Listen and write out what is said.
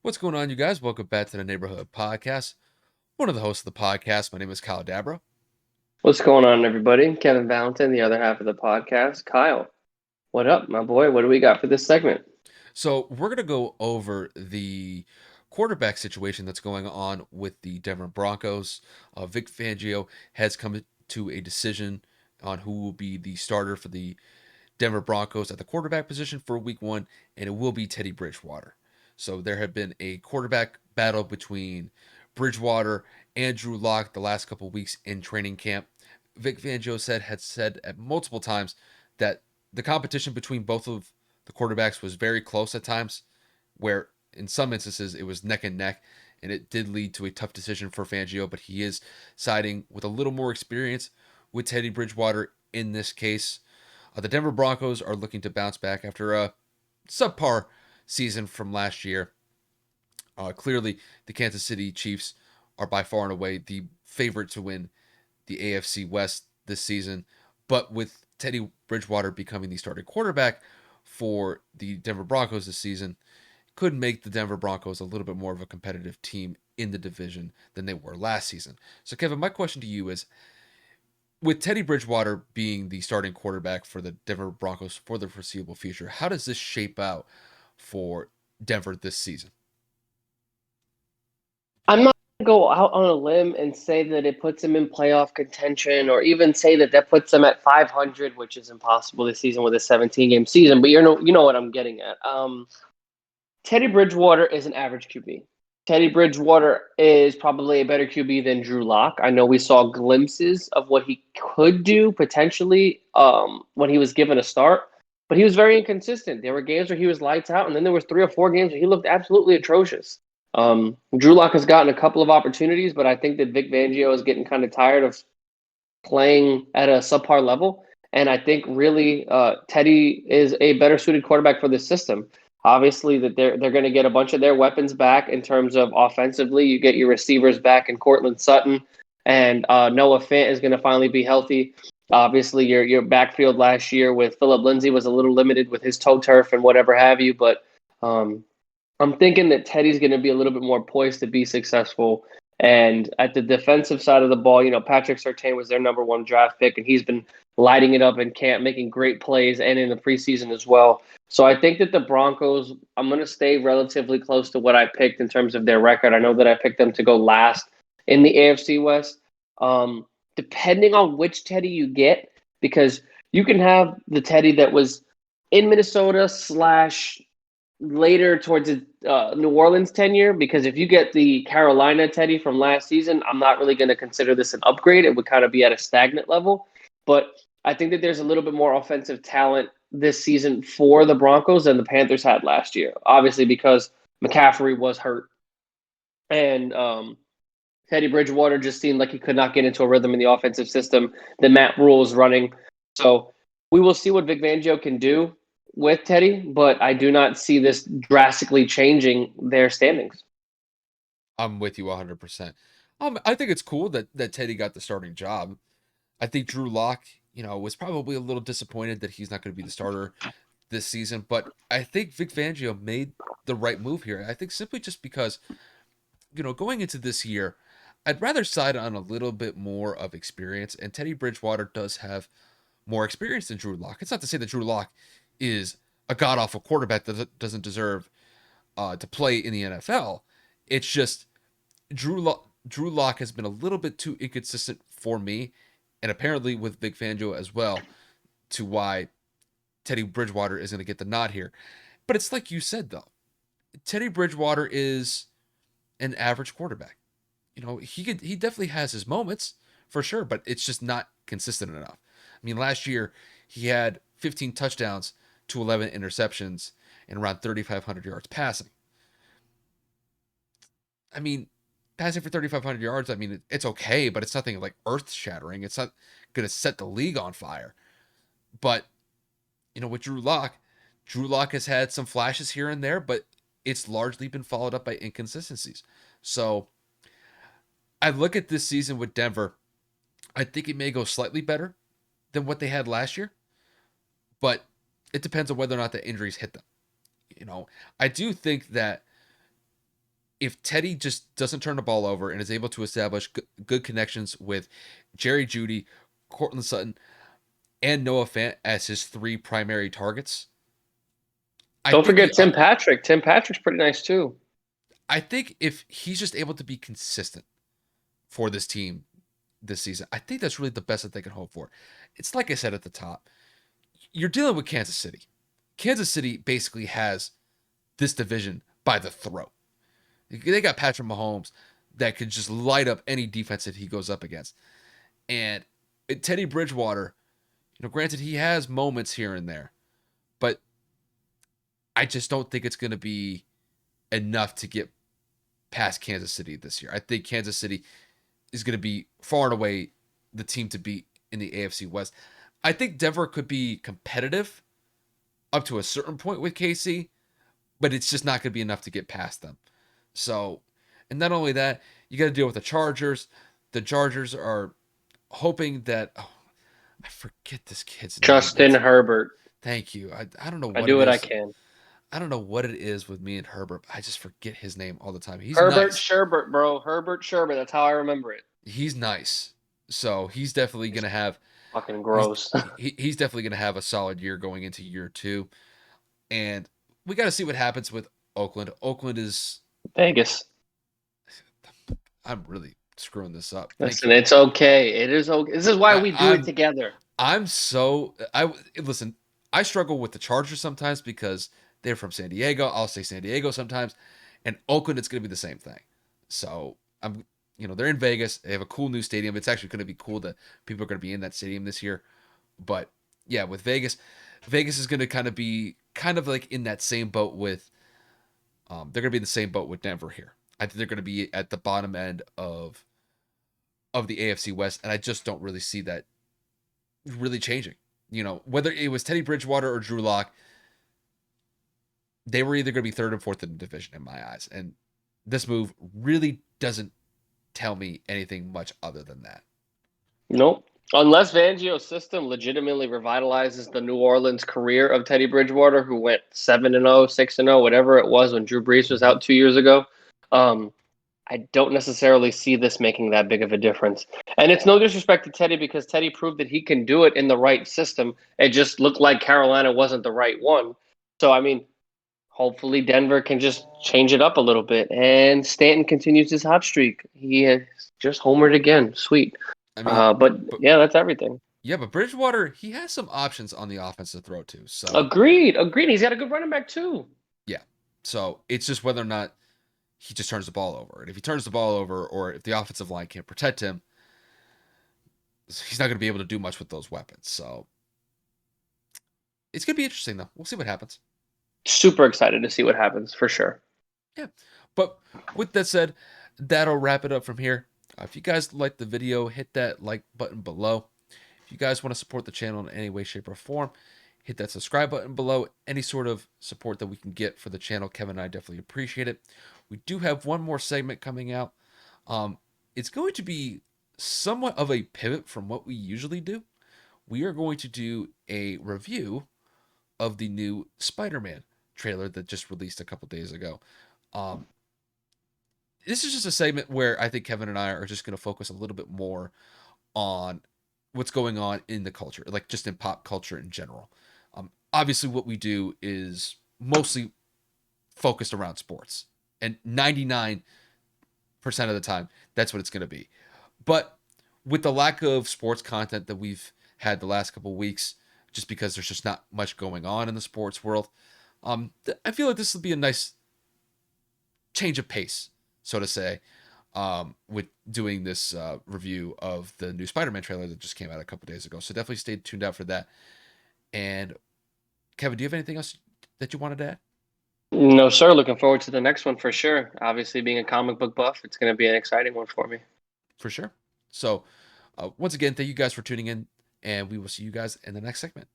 What's going on, you guys? Welcome back to the Neighborhood Podcast. One of the hosts of the podcast. My name is Kyle Dabra. What's going on, everybody? Kevin Valentin, the other half of the podcast. Kyle, what up, my boy? What do we got for this segment? So, we're going to go over the quarterback situation that's going on with the Denver Broncos. Vic Fangio has come to a decision on who will be the starter for the Denver Broncos at the quarterback position for week one, and it will be Teddy Bridgewater. So, there have been a quarterback battle between Bridgewater and Drew Lock the last couple of weeks in training camp. Vic Fangio had said at multiple times that the competition between both of the quarterbacks was very close at times, where in some instances it was neck and neck, and it did lead to a tough decision for Fangio. But he is siding with a little more experience with Teddy Bridgewater in this case. The Denver Broncos are looking to bounce back after a subpar season from last year. Clearly, the Kansas City Chiefs are by far and away the favorite to win the AFC West this season. But with Teddy Bridgewater becoming the starting quarterback for the Denver Broncos this season, could make the Denver Broncos a little bit more of a competitive team in the division than they were last season. So, Kevin, my question to you is, with Teddy Bridgewater being the starting quarterback for the Denver Broncos for the foreseeable future, how does this shape out for Denver this season? I'm not going to go out on a limb and say that it puts them in playoff contention or even say that that puts them at 500, which is impossible this season with a 17-game season, but you know what I'm getting at. Teddy Bridgewater is an average QB. Teddy Bridgewater is probably a better QB than Drew Lock. I know we saw glimpses of what he could do potentially when he was given a start, but he was very inconsistent. There were games where he was lights out, and then there was 3 or 4 games where he looked absolutely atrocious. Drew Lock has gotten a couple of opportunities, but I think that Vic Fangio is getting kind of tired of playing at a subpar level. And I think really Teddy is a better suited quarterback for this system. Obviously, that they're going to get a bunch of their weapons back in terms of offensively. You get your receivers back in Cortland Sutton, and Noah Fant is going to finally be healthy. Obviously, your backfield last year with Philip Lindsay was a little limited with his toe turf and whatever have you, but um, I'm thinking that Teddy's going to be a little bit more poised to be successful. And at the defensive side of the ball, Patrick Surtain was their number one draft pick, and he's been lighting it up in camp, making great plays, and in the preseason as well. So I think that the Broncos, I'm going to stay relatively close to what I picked in terms of their record. I know that I picked them to go last in the AFC West. Depending on which Teddy you get, because you can have the Teddy that was in Minnesota slash later towards his New Orleans tenure, because if you get the Carolina Teddy from last season, I'm not really going to consider this an upgrade. It would kind of be at a stagnant level. But I think that there's a little bit more offensive talent this season for the Broncos than the Panthers had last year. Obviously, because McCaffrey was hurt. And Teddy Bridgewater just seemed like he could not get into a rhythm in the offensive system that Matt Rule is running. So we will see what Vic Fangio can do with Teddy, but I do not see this drastically changing their standings. I'm with you 100%. I think it's cool that Teddy got the starting job. I think Drew Lock, was probably a little disappointed that he's not going to be the starter this season, but I think Vic Fangio made the right move here. I think simply just because, going into this year, I'd rather side on a little bit more of experience, and Teddy Bridgewater does have more experience than Drew Lock. It's not to say that Drew Lock is a god awful quarterback that doesn't deserve to play in the NFL. It's just Drew Lock has been a little bit too inconsistent for me, and apparently with Big Fangio as well, to why Teddy Bridgewater is going to get the nod here. But it's like you said though, Teddy Bridgewater is an average quarterback. He definitely has his moments for sure, but it's just not consistent enough. I mean, last year he had 15 touchdowns to 11 interceptions and around 3,500 yards passing. I mean, passing for 3,500 yards, I mean, it's okay, but it's nothing like earth shattering. It's not going to set the league on fire. But, with Drew Lock has had some flashes here and there, but it's largely been followed up by inconsistencies. So I look at this season with Denver. I think it may go slightly better than what they had last year, but it depends on whether or not the injuries hit them. I do think that if Teddy just doesn't turn the ball over and is able to establish good connections with Jerry Jeudy, Cortland Sutton, and Noah Fant as his three primary targets, I Don't think forget Tim Patrick. Tim Patrick's pretty nice too. I think if he's just able to be consistent for this team this season, I think that's really the best that they can hope for. It's like I said at the top, you're dealing with Kansas City. Kansas City basically has this division by the throat. They got Patrick Mahomes that could just light up any defense that he goes up against. And Teddy Bridgewater, granted he has moments here and there, but I just don't think it's going to be enough to get past Kansas City this year. I think Kansas City is going to be far and away the team to beat in the AFC West. I think Denver could be competitive up to a certain point with KC, but it's just not going to be enough to get past them. So, and not only that, you got to deal with the Chargers. The Chargers are hoping that I forget this kid's name. Justin Herbert. Thank you. I don't know I what do it what I is. can. I don't know what it is with me and Herbert. I just forget his name all the time. He's Herbert nice. Sherbert, bro. Herbert Sherbert. That's how I remember it. He's nice. So he's definitely He's gonna have fucking he's gross. he's definitely gonna have a solid year going into year two. And we got to see what happens with Oakland. Oakland is Vegas. I'm really screwing this up. Thank Listen, you. it's okay. It is okay. This is why I, we do it I'm together. I'm so I listen. I struggle with the Chargers sometimes because they're from San Diego. I'll say San Diego sometimes, and Oakland it's going to be the same thing. So they're in Vegas. They have a cool new stadium. It's actually going to be cool that people are going to be in that stadium this year. But yeah, with Vegas, Vegas is going to kind of like in that same boat with. They're going to be in the same boat with Denver here. I think they're going to be at the bottom end of the AFC West, and I just don't really see that really changing. Whether it was Teddy Bridgewater or Drew Lock, they were either going to be third and fourth in the division in my eyes. And this move really doesn't tell me anything much other than that. Nope. Unless Fangio's system legitimately revitalizes the New Orleans career of Teddy Bridgewater, who went 7-0, 6-0, whatever it was when Drew Brees was Mm-hmm. out 2 years ago. I don't necessarily see this making that big of a difference. And it's no disrespect to Teddy because Teddy proved that he can do it in the right system. It just looked like Carolina wasn't the right one. So, I mean, hopefully Denver can just change it up a little bit. And Stanton continues his hot streak. He has just homered again. Sweet. I mean, But but yeah, that's everything. yeah, but Bridgewater, he has some options on the offense to throw to. So Agreed. Agreed. He's got a good running back, too. yeah, so it's just whether or not he just turns the ball over. And if he turns the ball over, or if the offensive line can't protect him, he's not going to be able to do much with those weapons. So it's going to be interesting, though. We'll see what happens. Super excited to see what happens for sure. Yeah. But with that said, that'll wrap it up from here. If you guys liked the video, hit that like button below. If you guys want to support the channel in any way, shape, or form, hit that subscribe button below. Any sort of support that we can get for the channel, Kevin and I definitely appreciate it. We do have one more segment coming out. It's going to be somewhat of a pivot from what we usually do. We are going to do a review of the new Spider-Man trailer that just released a couple days ago. Um, this is just a segment where I think Kevin and I are just going to focus a little bit more on what's going on in the culture, like just in pop culture in general. Obviously, what we do is mostly focused around sports, and 99% of the time, that's what it's going to be. But with the lack of sports content that we've had the last couple of weeks, just because there's just not much going on in the sports world, I feel like this will be a nice change of pace, so to say, with doing this review of the new Spider-Man trailer that just came out a couple days ago. So definitely stay tuned out for that. And Kevin, do you have anything else that you wanted to add? No, sir. Looking forward to the next one for sure. Obviously, being a comic book buff, it's going to be an exciting one for me. For sure. So once again, thank you guys for tuning in, and we will see you guys in the next segment.